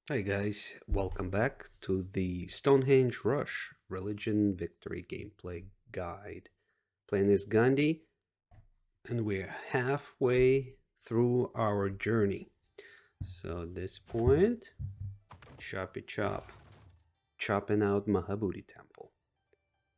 Hi guys, welcome back to the Stonehenge Rush Religion Victory Gameplay Guide. Playing as Gandhi, and we're halfway through our journey. So at this point, choppy chop, chopping out Mahabodhi Temple.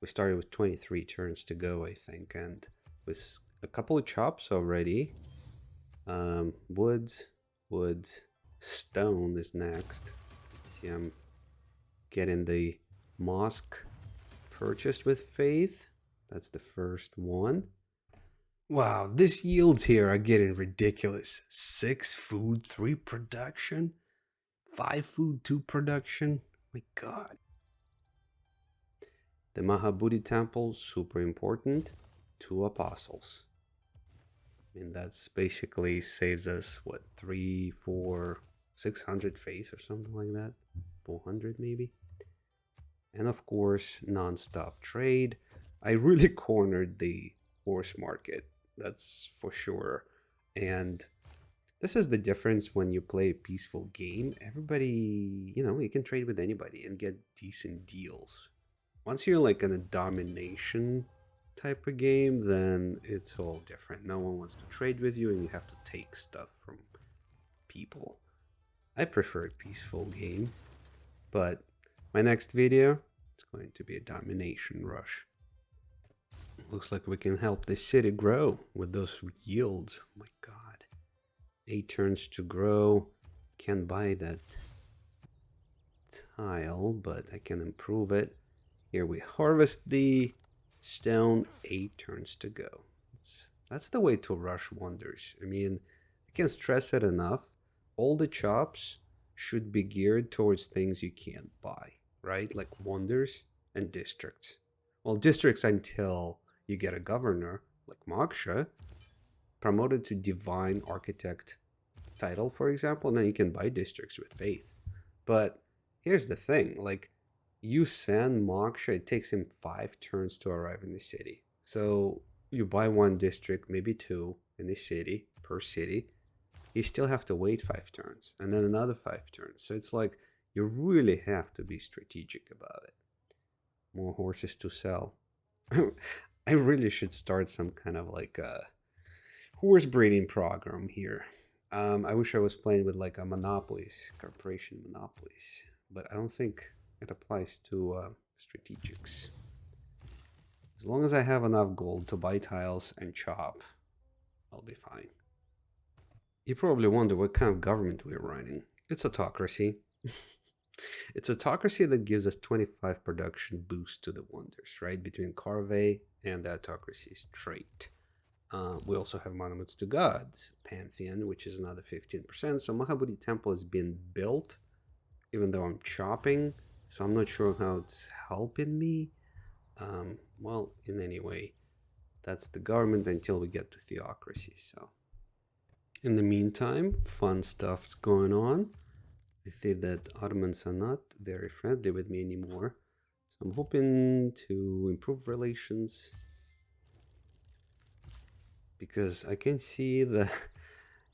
We started with 23 turns to go, I think, and with a couple of chops already. Woods, woods, stone is next. See, I'm getting the mosque purchased with faith. That's the first one. Wow, these yields here are getting ridiculous. 6 food, 3 production, 5 food, 2 production. My god. The Mahabodhi temple, super important. 2 apostles. I mean, that's basically saves us, what, 3, 4, 600 faith or something like that? 400 maybe? And of course, non-stop trade. I really cornered the horse market, that's for sure. And this is the difference when you play a peaceful game. Everybody, you can trade with anybody and get decent deals. Once you're like in a domination type of game, then it's all different. No one wants to trade with you and you have to take stuff from people. I prefer a peaceful game, but my next video, it's going to be a domination rush. Looks like we can help this city grow with those yields. Oh my god. 8 turns to grow. Can't buy that tile, but I can improve it. Here we harvest the stone. 8 turns to go. That's the way to rush wonders. I mean, I can't stress it enough. All the chops should be geared towards things you can't buy, right? Like wonders and districts. Well, districts until you get a governor, like Moksha, promoted to divine architect title, for example, and then you can buy districts with faith. But here's the thing, like, you send Moksha, it takes him 5 turns to arrive in the city. So you buy one district, maybe 2 in the city, per city. You still have to wait 5 turns, and then another 5 turns. So it's like, you really have to be strategic about it. More horses to sell. I really should start some kind of like a horse breeding program here. I wish I was playing with like a monopolies, corporation monopolies, but I don't think it applies to strategics. As long as I have enough gold to buy tiles and chop, I'll be fine. You probably wonder what kind of government we're running. It's autocracy. It's autocracy that gives us 25 production boost to the wonders, right? Between Carve and the autocracy's trait. We also have monuments to gods, pantheon, which is another 15%. So Mahabodhi temple has been built, even though I'm chopping. So I'm not sure how it's helping me. Well, in any way, that's the government until we get to theocracy. So in the meantime, fun stuff's going on. I see that Ottomans are not very friendly with me anymore. So I'm hoping to improve relations, because I can see that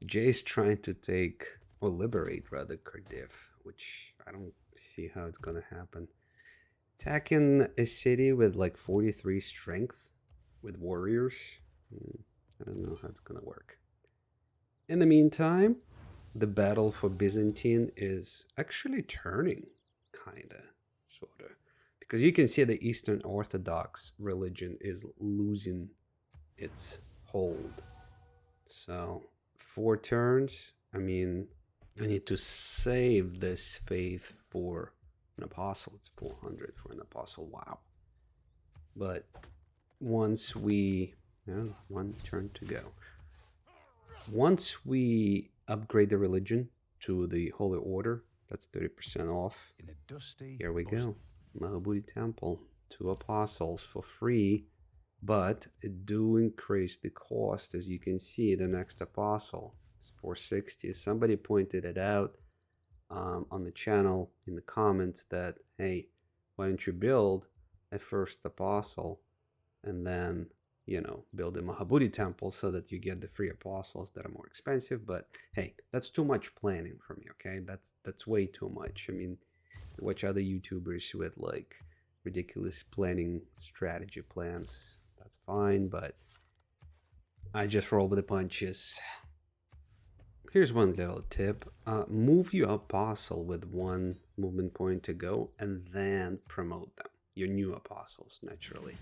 Jay's trying to take, or liberate rather, Cardiff, which I don't see how it's gonna happen. Attacking a city with like 43 strength with warriors, I don't know how it's gonna work. In the meantime, the battle for Byzantine is actually turning, kinda, sorta. Because you can see the Eastern Orthodox religion is losing its hold. So, 4 turns. I mean, I need to save this faith for an apostle. It's 400 for an apostle. Wow. But once we, 1 turn to go. Once we upgrade the religion to the Holy Order, that's 30% off. In a dusty, Here we go. Mahabodhi Temple, 2 apostles for free, but it do increase the cost. As you can see, the next apostle is 460. Somebody pointed it out on the channel in the comments that, hey, why don't you build a first apostle and then build a Mahabodhi temple so that you get the free apostles that are more expensive. But hey, that's too much planning for me. Okay, that's way too much. I mean, watch other YouTubers with like ridiculous planning strategy plans. That's fine, but I just roll with the punches. Here's one little tip. Move your apostle with one movement point to go and then promote them. Your new apostles, naturally.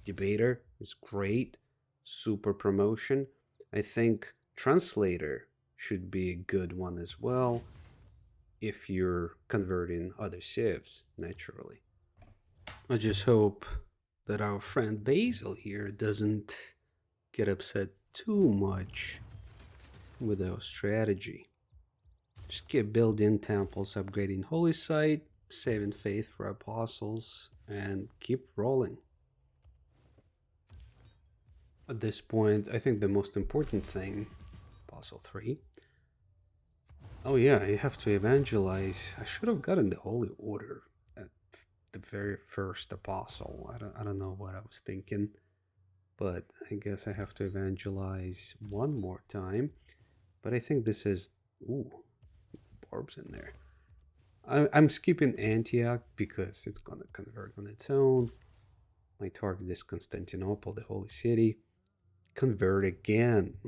Debater is great. Super promotion. I think translator should be a good one as well if you're converting other civs, naturally. I just hope that our friend Basil here doesn't get upset too much with our strategy. Just keep building temples, upgrading holy site, saving faith for apostles, and keep rolling. At this point, I think the most important thing, Apostle 3. Oh yeah, you have to evangelize. I should have gotten the Holy Order at the very first apostle. I don't know what I was thinking, but I guess I have to evangelize one more time. But I think this is... Ooh, Barb's in there. I'm skipping Antioch because it's going to convert on its own. My target is Constantinople, the holy city. Convert again.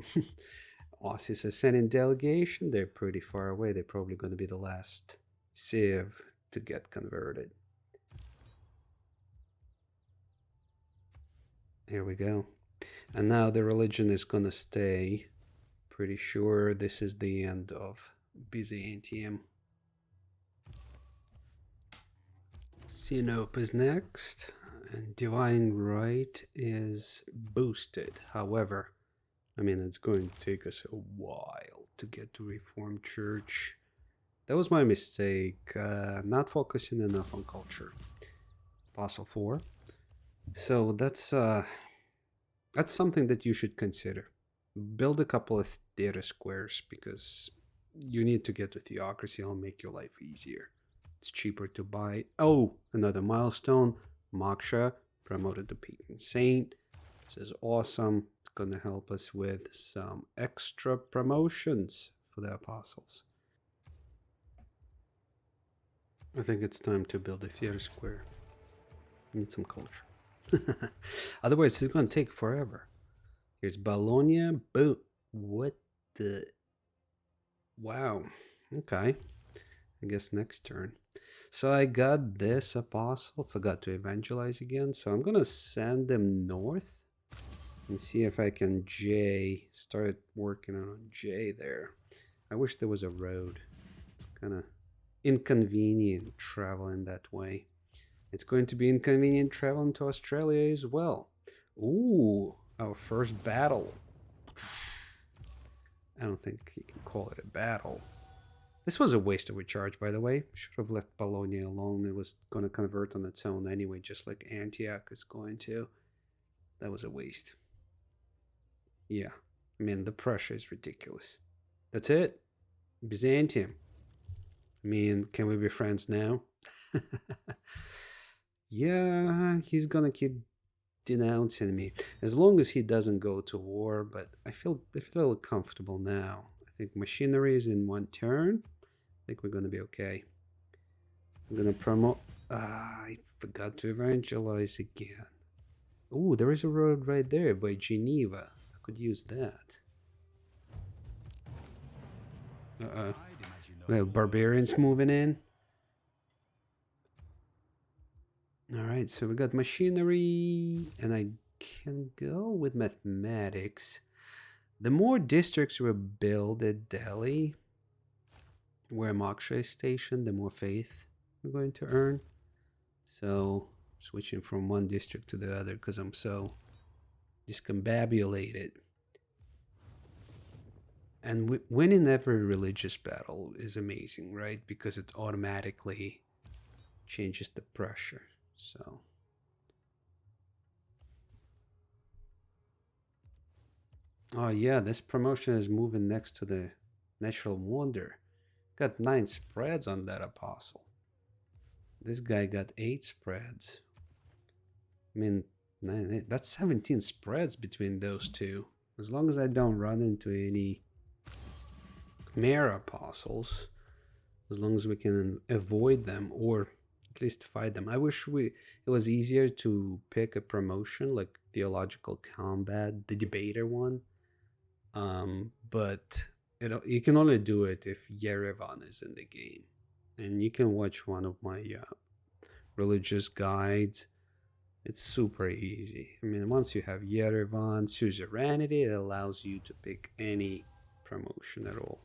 Aussies is sending delegation. They're pretty far away. They're probably going to be the last civ to get converted. Here we go. And now the religion is going to stay. Pretty sure this is the end of Byzantium. Sinope is next, and Divine Right is boosted. However, I mean, it's going to take us a while to get to Reformed Church. That was my mistake, not focusing enough on culture. Apostle 4. So that's something that you should consider. Build a couple of theater squares because you need to get to theocracy. It'll make your life easier. It's cheaper to buy. Oh, another milestone. Moksha promoted to patron saint. This is awesome. It's going to help us with some extra promotions for the apostles. I think it's time to build a theater square. Need some culture. Otherwise, it's going to take forever. Here's Bologna. Boom. What the... Wow. Okay. I guess next turn. So I got this apostle. Forgot to evangelize again. So I'm going to send them north and see if I can start working on J there. I wish there was a road. It's kind of inconvenient traveling that way. It's going to be inconvenient traveling to Australia as well. Ooh, our first battle. I don't think you can call it a battle. This was a waste of a charge, by the way. Should have left Bologna alone. It was going to convert on its own anyway, just like Antioch is going to. That was a waste. Yeah, I mean, the pressure is ridiculous. That's it. Byzantium. I mean, can we be friends now? Yeah, he's gonna keep denouncing me as long as he doesn't go to war, but I feel a little comfortable now. I think machinery is in one turn. I think we're gonna be okay. I'm gonna promote... I forgot to evangelize again. Oh, there is a road right there by Geneva. I could use that. We have barbarians moving in. Alright, so we got machinery, and I can go with mathematics. The more districts we build at Delhi, where Moksha is stationed, the more faith we're going to earn. So, switching from one district to the other because I'm so discombobulated. And winning every religious battle is amazing, right? Because it automatically changes the pressure. So, oh yeah, this promotion is moving next to the natural wonder. Got 9 spreads on that apostle. This guy got 8 spreads. I mean, That's 17 spreads between those two. As long as I don't run into any Mare apostles, as long as we can avoid them or at least fight them. I wish it was easier to pick a promotion like theological combat, the debater one. But you can only do it if Yerevan is in the game, and you can watch one of my religious guides. It's super easy. I mean, once you have Yerevan suzerainty, it allows you to pick any promotion at all.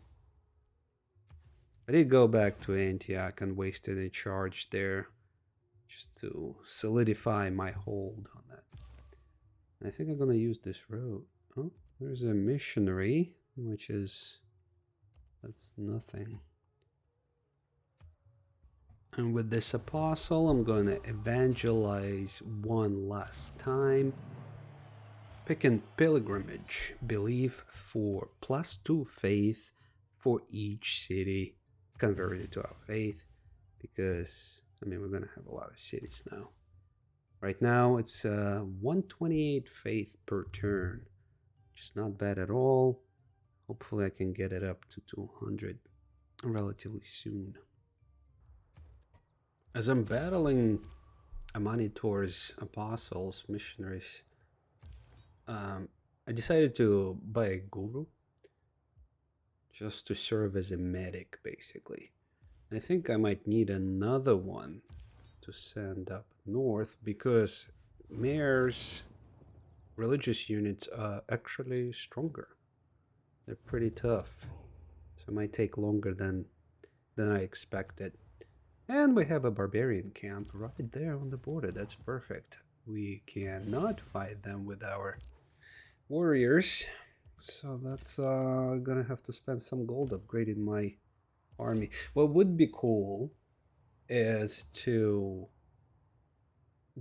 I did go back to Antioch and wasted a charge there just to solidify my hold on that. I think I'm gonna use this road. Oh, there's a missionary, which is... that's nothing. And with this apostle, I'm going to evangelize one last time. Picking pilgrimage, belief for +2 faith for each city converted to our faith. Because, I mean, we're going to have a lot of cities now. Right now, it's 128 faith per turn, which is not bad at all. Hopefully, I can get it up to 200 relatively soon. As I'm battling Amanitor's apostles, missionaries, I decided to buy a guru just to serve as a medic, basically. I think I might need another one to send up north because Mayor's religious units are actually stronger. They're pretty tough, so it might take longer than I expected. And we have a barbarian camp right there on the border. That's perfect. We cannot fight them with our warriors, so that's gonna have to spend some gold upgrading my army. What would be cool is to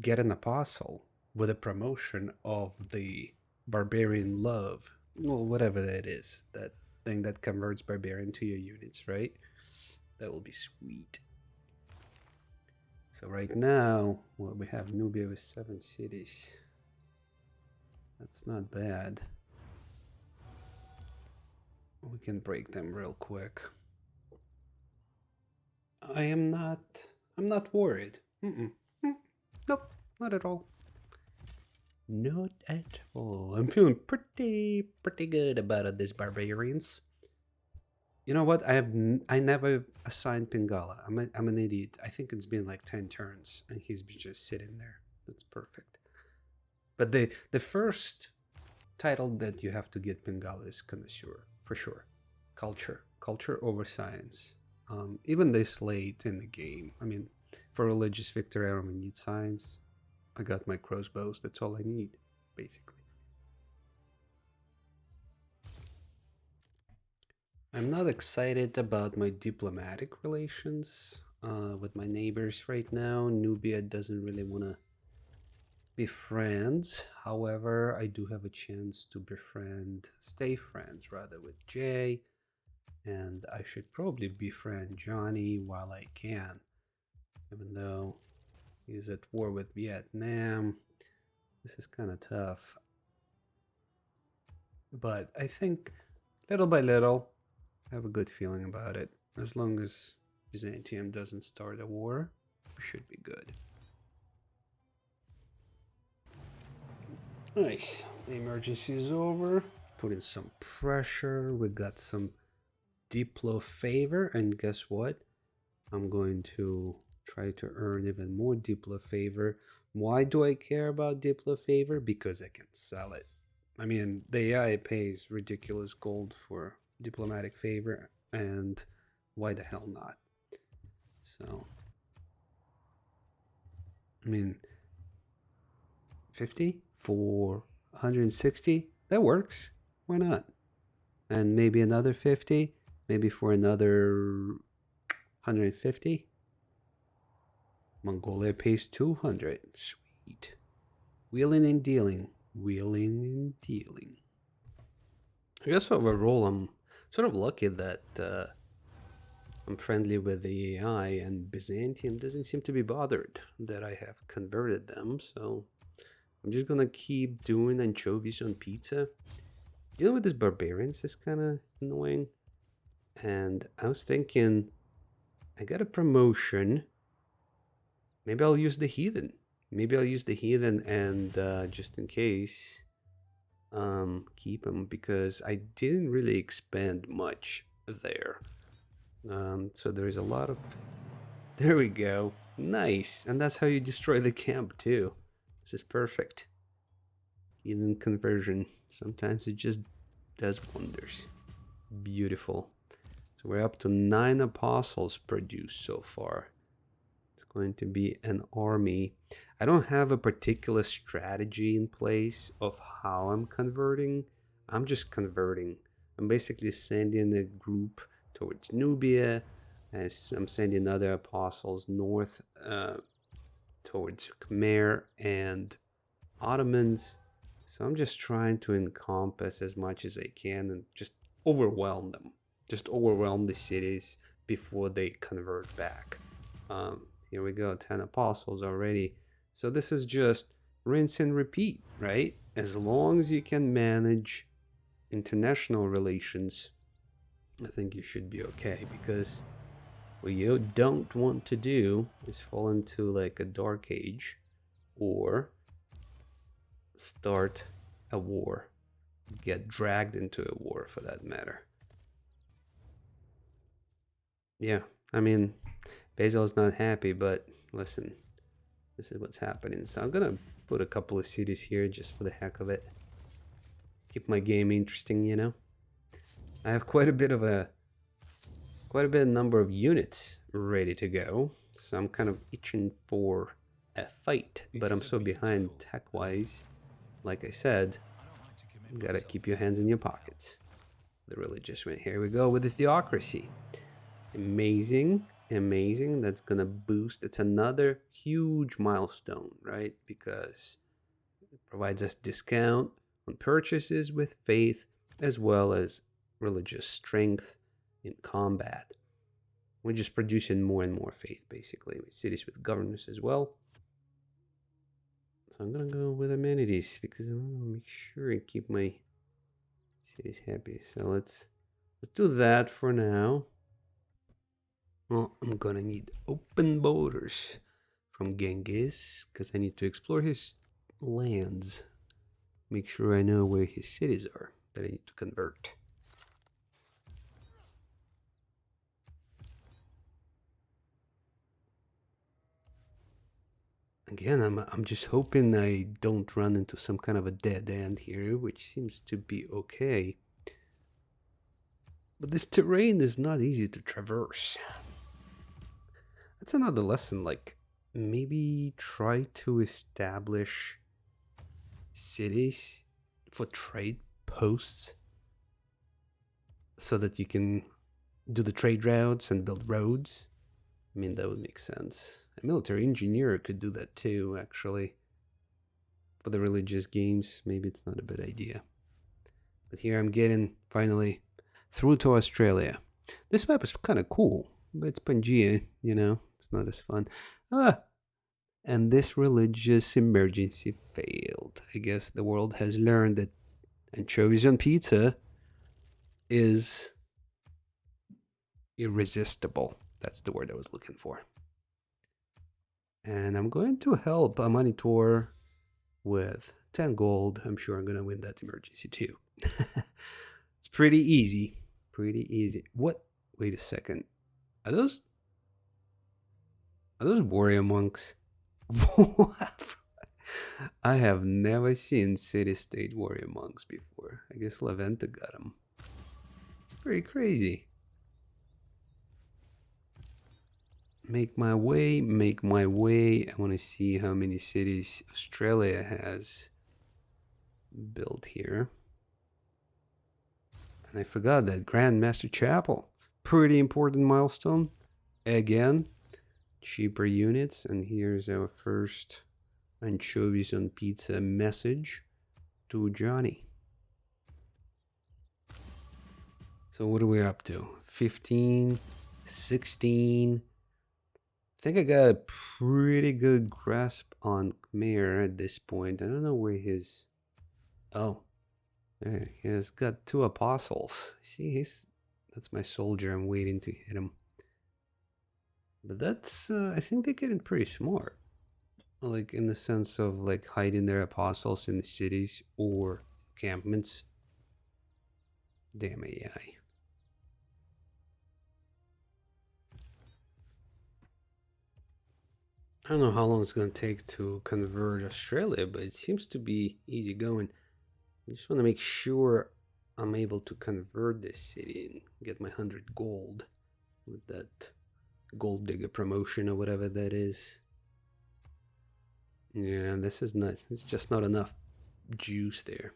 get an apostle with a promotion of the barbarian love, well, whatever that is, that thing that converts barbarian to your units, right? That will be sweet. So right now, well, we have Nubia with 7 cities. That's not bad. We can break them real quick. I'm not worried. Nope, not at all. Not at all. I'm feeling pretty good about these barbarians. You know what? I never assigned Pingala. I'm an idiot. I think it's been like 10 turns and he's been just sitting there. That's perfect. But the first title that you have to get Pingala is Connoisseur, for sure. Culture over science. Even this late in the game, I mean, for religious victory, I don't need science. I got my crossbows. That's all I need, basically. I'm not excited about my diplomatic relations with my neighbors right now. Nubia doesn't really want to be friends. However, I do have a chance to stay friends rather, with Jay. And I should probably befriend Johnny while I can. Even though he's at war with Vietnam. This is kind of tough. But I think little by little, I have a good feeling about it. As long as Byzantium doesn't start a war, we should be good. Nice. The emergency is over. Put in some pressure. We got some Diplo favor. And guess what? I'm going to try to earn even more Diplo favor. Why do I care about Diplo favor? Because I can sell it. I mean, the AI pays ridiculous gold for diplomatic favor, and why the hell not? So, I mean, 50 for 160, that works. Why not? And maybe another 50, maybe for another 150. Mongolia pays 200. Sweet. Wheeling and dealing. Wheeling and dealing. I guess overall, I'm sort of lucky that I'm friendly with the AI, and Byzantium doesn't seem to be bothered that I have converted them, so I'm just gonna keep doing anchovies on pizza. Dealing with these barbarians is kind of annoying. And I was thinking, I got a promotion. Maybe I'll use the heathen. Maybe I'll use the heathen and just in case, keep them because I didn't really expand much there. So there's a lot of. There we go. Nice. And that's how you destroy the camp too. This is perfect. Heathen conversion. Sometimes it just does wonders. Beautiful. So we're up to 9 apostles produced so far. It's going to be an army. I don't have a particular strategy in place of how I'm converting. I'm just converting. I'm basically sending a group towards Nubia, as I'm sending other apostles north towards Khmer and Ottomans. So I'm just trying to encompass as much as I can and just overwhelm them. Just overwhelm the cities before they convert back. Here we go, 10 apostles already. So this is just rinse and repeat, right? As long as you can manage international relations, I think you should be okay, because what you don't want to do is fall into like a dark age or start a war, get dragged into a war for that matter. Yeah, I mean, Basil's not happy, but listen, this is what's happening. So I'm gonna put a couple of cities here just for the heck of it. Keep my game interesting, you know. I have quite a bit of number of units ready to go, so I'm kind of itching for a fight, but I'm so behind tech-wise. Like I said, you gotta keep your hands in your pockets. The religious went. Here we go with the theocracy. Amazing, amazing. That's gonna boost. It's another huge milestone, right? Because it provides us discount on purchases with faith, as well as religious strength in combat. We're just producing more and more faith, basically. Cities with governors as well. So I'm gonna go with amenities because I want to make sure I keep my cities happy. So let's do that for now. Well, I'm gonna need open borders from Genghis because I need to explore his lands. Make sure I know where his cities are that I need to convert. Again, I'm just hoping I don't run into some kind of a dead end here, which seems to be okay. But this terrain is not easy to traverse. That's another lesson, like maybe try to establish cities for trade posts so that you can do the trade routes and build roads. I mean, that would make sense. A military engineer could do that too, actually. For the religious games, maybe it's not a bad idea. But here I'm getting, finally, through to Australia. This map is kind of cool, but it's Pangea, you know? It's not as fun. And this religious emergency failed. I guess the world has learned that anchovies on pizza is irresistible. That's the word I was looking for. And I'm going to help a monitor with 10 gold. I'm sure I'm going to win that emergency too. It's pretty easy. Pretty easy. What? Wait a second. Are those warrior monks? What? I have never seen city-state warrior monks before. I guess Leventa got them. It's pretty crazy. Make my way. I want to see how many cities Australia has built here. And I forgot that Grand Master Chapel. Pretty important milestone. Again, cheaper units. And here's our first anchovies on pizza message to Johnny. So what are we up to? 15, 16. think I got a pretty good grasp on Khmer at this point. I don't know where his... Oh, there he has got 2 apostles. See, that's my soldier. I'm waiting to hit him. But that's, I think they're getting pretty smart. Like, in the sense of, like, hiding their apostles in the cities or encampments. Damn AI. I don't know how long it's going to take to convert Australia, but it seems to be easy going. I just want to make sure I'm able to convert this city and get my 100 gold with that gold digger promotion or whatever that is. Yeah, this is not, it's just not enough juice there.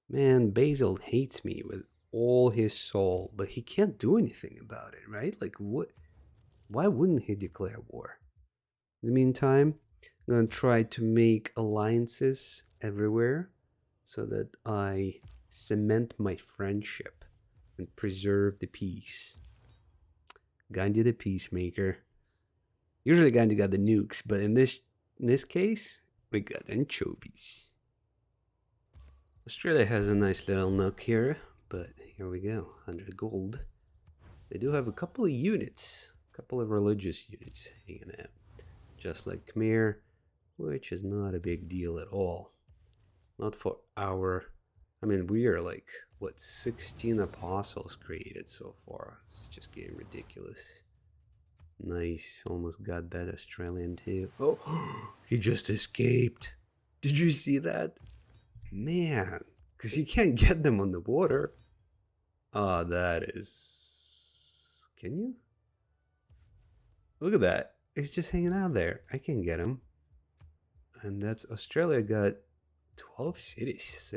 Man, Basil hates me with all his soul, but he can't do anything about it, right? Like, what? Why wouldn't he declare war? In the meantime, I'm gonna try to make alliances everywhere so that I cement my friendship and preserve the peace. Gandhi the peacemaker. Usually Gandhi got the nukes, but in this case, we got anchovies. Australia has a nice little nook here, but here we go, 100 gold. They do have a couple of units, a couple of religious units hanging out. Just like Khmer, which is not a big deal at all. Not for our... I mean, we are like, what, 16 apostles created so far. It's just getting ridiculous. Nice, almost got that Australian too. Oh, he just escaped. Did you see that? Man, because you can't get them on the water. Oh, that is... Can you? Look at that. He's just hanging out there. I can get him. And that's Australia got 12 cities.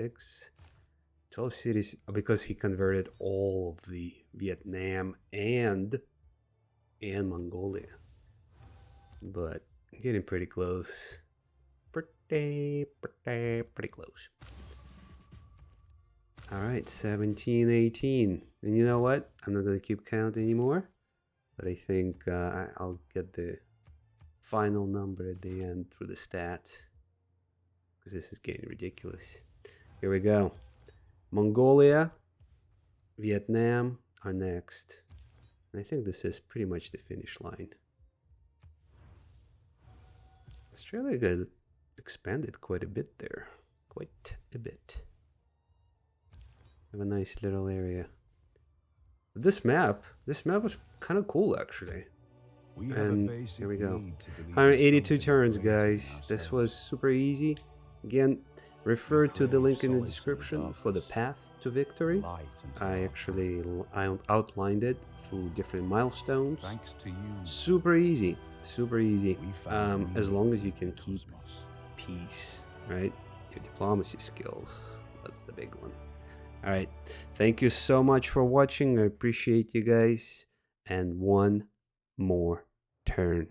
12 cities because he converted all of the Vietnam and Mongolia. But getting pretty close. Pretty close. Alright, 17, 18. And you know what? I'm not going to keep count anymore. But I think I'll get the final number at the end through the stats. Because this is getting ridiculous. Here we go. Mongolia, Vietnam are next. And I think this is pretty much the finish line. Australia got expanded quite a bit there. Quite a bit. Have a nice little area. This map was kind of cool actually. And here we go. 182 turns, guys. This was super easy. Again, refer to the link in the description for the path to victory. I outlined it through different milestones. Super easy, super easy. As long as you can keep peace, right? Your diplomacy skills, that's the big one. All right, thank you so much for watching. I appreciate you guys. And one more turn.